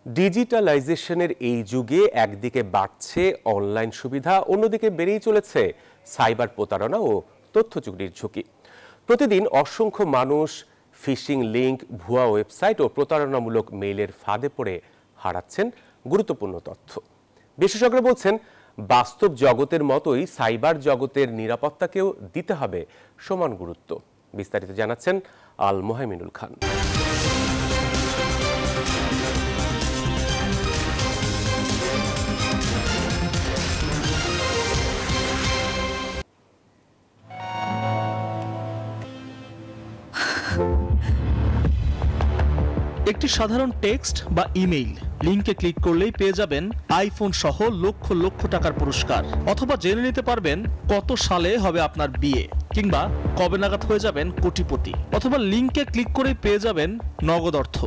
ডিজিটালাইজেশনের এই যুগে একদিকে বাড়ছে অনলাইন সুবিধা, অন্যদিকে বেড়েই চলেছে সাইবার প্রতারণা ও তথ্য চুরির ঝুঁকি। প্রতিদিন অসংখ্য মানুষ ফিশিং লিংক, ভুয়া ওয়েবসাইট ও প্রতারণামূলক মেইলের ফাঁদে পড়ে হারাচ্ছেন গুরুত্বপূর্ণ তথ্য। বিশেষজ্ঞরা বলছেন, বাস্তব জগতের মতোই সাইবার জগতের নিরাপত্তাকেও দিতে হবে সমান গুরুত্ব। বিস্তারিত জানাচ্ছেন আল মোহাইমিনুল খান। একটি সাধারণ টেক্সট বা ইমেইল লিংকে ক্লিক করলেই পেয়ে যাবেন আইফোন সহ লক্ষ লক্ষ টাকার পুরস্কার, অথবা জেনে নিতে পারবেন কত সালে হবে আপনার বিয়ে, কিংবা কবে নাগাদ হয়ে যাবেন কোটিপতি, অথবা লিংকে ক্লিক করেই পেয়ে যাবেন নগদ অর্থ।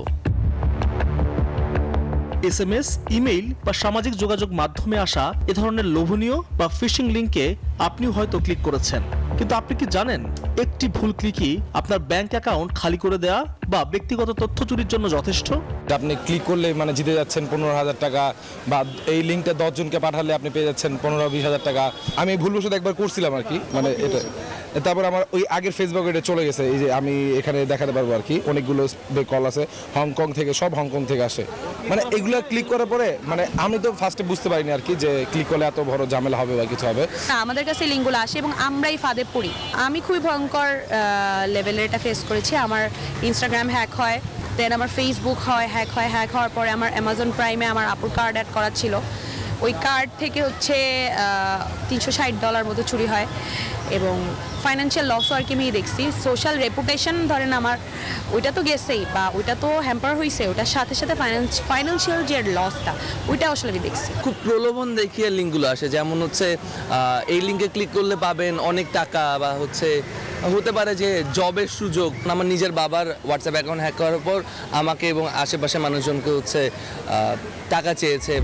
SMS, ইমেইল বা সামাজিক যোগাযোগ মাধ্যমে আসা এ ধরনের লোভনীয় বা ফিশিং লিংকে আপনিও হয়তো ক্লিক করেছেন, কিন্তু আপনি কি জানেন একটি ভুল ক্লিকই আপনার ব্যাংক অ্যাকাউন্ট খালি করে দেয়া বা ব্যক্তিগত তথ্য চুরির জন্য যথেষ্ট? আপনি ক্লিক করলে জিতে যাচ্ছেন 15,000 টাকা, বা এই লিঙ্কটা 10 জনকে পাঠালে আপনি পেয়ে যাচ্ছেন 15-20,000 টাকা। আমি ভুলবশত একবার করছিলাম আর কি, এটা। তারপর আমার ওই আগের ফেসবুক এটা চলে গেছে, এই যে আমি এখানে দেখাতে পারবো আর কি, অনেকগুলো কল আছে হংকং থেকে, সব হংকং থেকে আসে। এগুলো ক্লিক করার পরে আমি তো ফার্স্টে বুঝতে পারিনি আর কি যে ক্লিক করলে এত বড় ঝামেলা হবে বা কিছু হবে। আমাদের কাছে লিঙ্কগুলো আসে এবং আমরাই ফাঁদে পড়ি। আমি খুবই ভয়ঙ্কর লেভেলের এটা ফেস করেছি। আমার ইনস্টাগ্রাম হ্যাক হয়, দেন আমার ফেসবুক হ্যাক হওয়ার পরে আমার অ্যামাজন প্রাইমে আমার আপুর কার্ড অ্যাড করা ছিল, ওই কার্ড থেকে $360 মতো চুরি হয় এবং ফাইন্যান্সিয়াল লসও আর কি আমি দেখছি। সোশ্যাল রেপুটেশন ধরেন আমার ওইটা তো গেছেই, বা ওইটা তো হ্যাম্পার হয়েছে, ওটার সাথে সাথে ফাইন্যান্সিয়াল যে লসটা ওইটা আসলে আমি দেখছি। খুব প্রলোভন দেখিয়ে লিঙ্কগুলো আসে, যেমন এই লিঙ্কে ক্লিক করলে পাবেন অনেক টাকা, বা হতে পারে যে জবের সুযোগ। আমার নিজের বাবার হোয়াটসঅ্যাপ অ্যাকাউন্ট হ্যাক করার পর আমাকে এবং আশেপাশে মানুষজনকে টাকা চেয়েছে।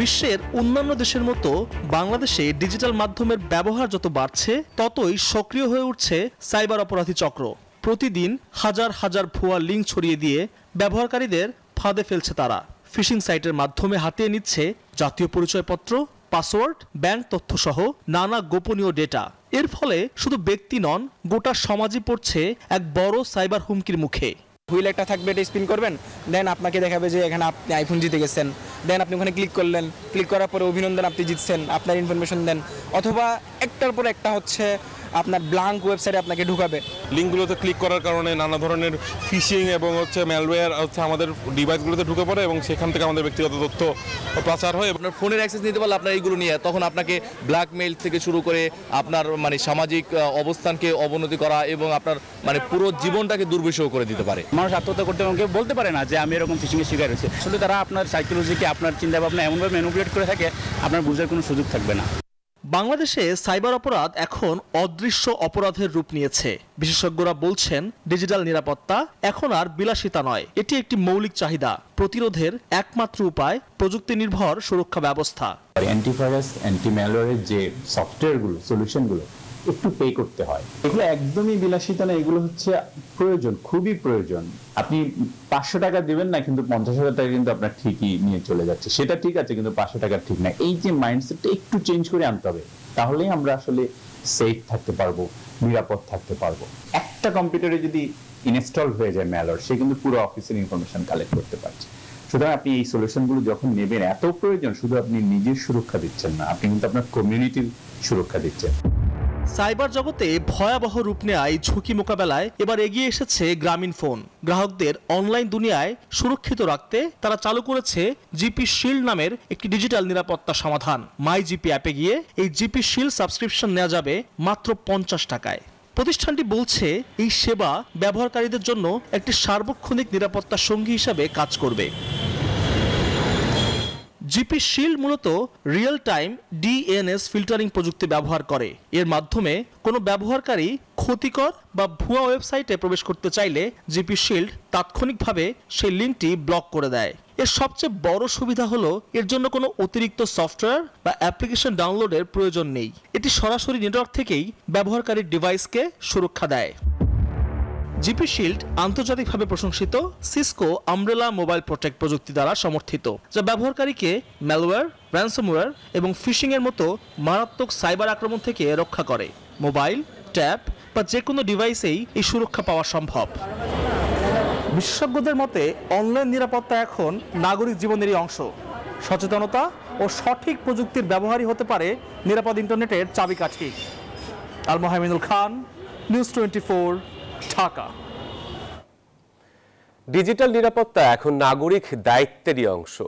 বিশ্বের অন্যান্য দেশের মতো বাংলাদেশে ডিজিটাল মাধ্যমের ব্যবহার যত বাড়ছে, ততই সক্রিয় হয়ে উঠছে সাইবার অপরাধী চক্র। প্রতিদিন হাজার হাজার ভুয়া লিঙ্ক ছড়িয়ে দিয়ে ব্যবহারকারীদের ফাঁদে ফেলছে তারা। ফিশিং সাইটের মাধ্যমে হাতিয়ে নিচ্ছে জাতীয় পরিচয়পত্র, পাসওয়ার্ড, ব্যাংক তথ্যসহ নানা গোপনীয় ডেটা। এর ফলে শুধু ব্যক্তি নন, গোটা সমাজই পড়ছে এক বড় সাইবার হুমকির মুখে। হুইল একটা থাকবে, এটা স্পিন করবেন, দেন আপনাকে দেখাবে যে এখানে আপনি আইফোন জিতে গেছেন। দেন আপনি ওখানে ক্লিক করলেন, ক্লিক করার পরে অভিনন্দন, আপনি জিতছেন, আপনার ইনফরমেশন দেন। অথবা একটার পর একটা আপনার ব্ল্যাঙ্ক ওয়েবসাইটে আপনাকে ঢুকাবে। লিঙ্কগুলোতে ক্লিক করার কারণে নানা ধরনের ফিশিং এবং ম্যালওয়্যার আমাদের ডিভাইসগুলোতে ঢুকে পড়ে এবং সেখান থেকে আমাদের ব্যক্তিগত তথ্য পাচার হয়। আপনার ফোনের অ্যাক্সেস নিতে পারলে আপনার এইগুলো নিয়ে তখন আপনাকে ব্ল্যাকমেইল থেকে শুরু করে আপনার সামাজিক অবস্থানকে অবনতি করা এবং আপনার পুরো জীবনটাকে দুর্বিষহ করে দিতে পারে। মানুষ আত্মহত্যা করতে কেউ বলতে পারে না যে আমি এরকম ফিশিংয়ের শিকার হয়েছে। আসলে তারা আপনার সাইকোলজিকে, আপনার চিন্তাভাবনা এমনভাবে ম্যানিপুলেট করে থাকে, আপনার বোঝার কোনো সুযোগ থাকবে না। বাংলাদেশে সাইবার অপরাধ এখন অদৃশ্য অপরাধের রূপ নিয়েছে। বিশেষজ্ঞরা বলছেন, ডিজিটাল নিরাপত্তা এখন আর বিলাসিতা নয়, এটি একটি মৌলিক চাহিদা। প্রতিরোধের একমাত্র উপায় প্রযুক্তি নির্ভর সুরক্ষা ব্যবস্থা। অ্যান্টিভাইরাস, অ্যান্টি ম্যালওয়্যারের যে সফটওয়্যারগুলো, সলিউশনগুলো একটু পে করতে হয়। এগুলো একদমই বিলাসিতা না, এগুলো প্রয়োজন, খুবই প্রয়োজন। আপনি 500 টাকা দিবেন না, কিন্তু 50,000 টাকা কিন্তু আপনার ঠিকই নিয়ে চলে যাচ্ছে। সেটা ঠিক আছে, কিন্তু 500 টাকা ঠিক না। এই যে মাইন্ডসেটটা একটু চেঞ্জ করে আনতে হবে, তাহলেই আমরা আসলে সেফ থাকতে পারবো, নিরাপদ থাকতে পারবো। একটা কম্পিউটারে যদি ইনস্টল হয়ে যায় ম্যালওয়্যার, সে কিন্তু পুরো অফিসের ইনফরমেশন কালেক্ট করতে পারছে। সুতরাং আপনি এই সলিউশনগুলো যখন নেবেন, এত প্রয়োজন, শুধু আপনি নিজের সুরক্ষা দিচ্ছেন না, আপনি কিন্তু আপনার কমিউনিটির সুরক্ষা দিচ্ছেন। সাইবার জগতে ভয়াবহ রূপ নেওয়া এই ঝুঁকি মোকাবেলায় এবার এগিয়ে এসেছে গ্রামীণফোন। গ্রাহকদের অনলাইন দুনিয়ায় সুরক্ষিত রাখতে তারা চালু করেছে জিপি শিল্ড নামের একটি ডিজিটাল নিরাপত্তা সমাধান। মাই জিপি অ্যাপে গিয়ে এই জিপি শিল্ড সাবস্ক্রিপশন নেওয়া যাবে মাত্র 50 টাকায়। প্রতিষ্ঠানটি বলছে, এই সেবা ব্যবহারকারীদের জন্য একটি সার্বক্ষণিক নিরাপত্তা সঙ্গী হিসাবে কাজ করবে। জিপি শিল্ড মূলত রিয়েল টাইম DNS ফিল্টারিং প্রযুক্তি ব্যবহার করে। এর মাধ্যমে কোনো ব্যবহারকারী ক্ষতিকর বা ভুয়া ওয়েবসাইটে প্রবেশ করতে চাইলে জিপি শিল্ড তাৎক্ষণিকভাবে সেই লিঙ্কটি ব্লক করে দেয়। এর সবচেয়ে বড় সুবিধা হলো, এর জন্য কোনো অতিরিক্ত সফটওয়্যার বা অ্যাপ্লিকেশন ডাউনলোডের প্রয়োজন নেই। এটি সরাসরি নেটওয়ার্ক থেকেই ব্যবহারকারীর ডিভাইসকে সুরক্ষা দেয়। জিপি শিল্ড আন্তর্জাতিকভাবে প্রশংসিত সিসকো আমব্রেলা মোবাইল প্রোটেক্ট প্রযুক্তি দ্বারা সমর্থিত, যা ব্যবহারকারীকে ম্যালওয়্যার, র্যানসমওয়্যার এবং ফিশিং এর মতো মারাত্মক সাইবার আক্রমণ থেকে রক্ষা করে। মোবাইল, ট্যাব বা যে কোনো ডিভাইসেই এই সুরক্ষা পাওয়া সম্ভব। বিশেষজ্ঞদের মতে অনলাইন নিরাপত্তা এখন নাগরিক জীবনেরই অংশ। সচেতনতা ও সঠিক প্রযুক্তির ব্যবহারই হতে পারে নিরাপদ ইন্টারনেটের চাবিকাঠি। আল মোহামিনুল খান, নিউজ 24, ঢাকা। ডিজিটাল নিরাপত্তা এখন নাগরিক দায়িত্বেরই অংশ।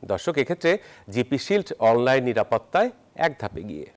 দর্শক, এক্ষেত্রে জিপি শিল্ড অনলাইন নিরাপত্তায় এক ধাপে গিয়ে